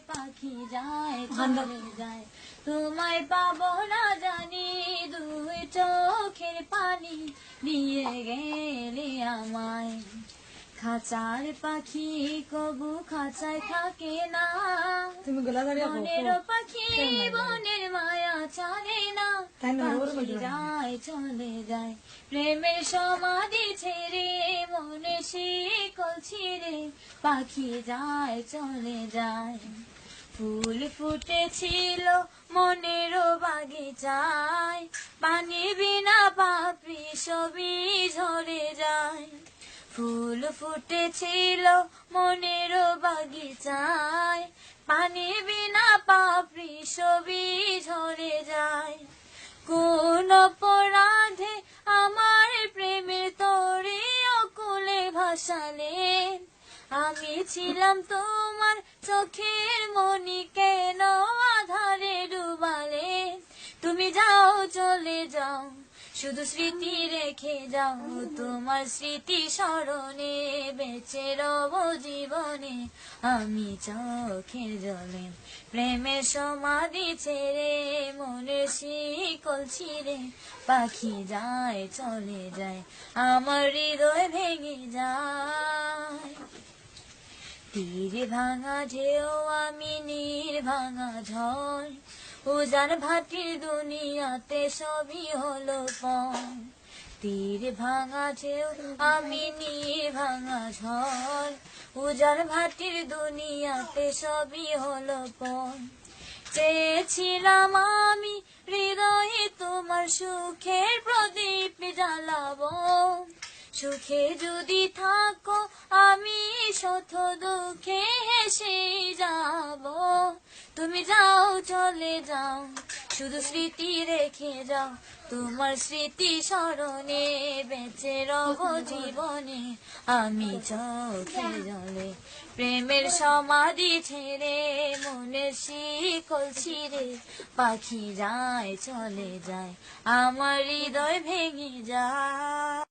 পাখি যায় চলে যায়, তোমায় পাবো না জানি, দুই চোখের পানি নিয়ে গেলে আমায়। খাঁচার পাখি কবু খাঁচায় থাকে না, বনের পাখি বনের মায়া ছাড়ে না, পাখি যায় চলে যায় প্রেমের সমাধি ছেড়ে, মনে শিকল ছিঁড়ে পাখি যায় চলে যায়। ফুল ফুটেছিল মনের বাগিচায়, পানি বিনা পাপড়ি সবই ঝরে যায়। ফুল ফুটেছিল মনের বাগিচায়, পানি বিনা পাপড়ি সবই ঝরে যায়। কোন অপরাধে আমার প্রেমের তরে অকুলে ভাসালে, আমি ছিলাম তোমার চোখের মনি, কেন আধারে ডুবালে। তুমি যাও চলে যাও, শুধু স্মৃতি রেখে যাও, তোমার স্মৃতি স্মরণে বেঁচে রব জীবনে আমি চোখের জলে। প্রেমের সমাধি ছেড়ে মনের শিকল ছিঁড়ে পাখি যায় চলে যায়, আমার হৃদয় ভেঙে যায়। তীর ভাঙা ঢেউ আমি নীর ভাঙা ঝড়, উজান ভাটির দুনিয়াতে সবই হলো পর। তীর ভাঙা ঢেউ আমি নীর ভাঙা ঝড়, উজান ভাটির দুনিয়াতে সবই হলো পর। চেয়েছিলাম আমি হৃদয়ে তোমার সুখের প্রদীপ জ্বালাবো, সুখে যদি থাকো আমি শত দুঃখে হেসে যাব। তুমি যাও চলে যাও, শুধু স্মৃতি রেখে যাও, তোমার স্মৃতি স্মরণে বেঁচে রব জীবনে আমি চোখের জলে। প্রেমের সমাধি ছেড়ে মনের শিকল ছিঁড়ে পাখি যায় চলে যায়, আমার হৃদয় ভেঙে যায়।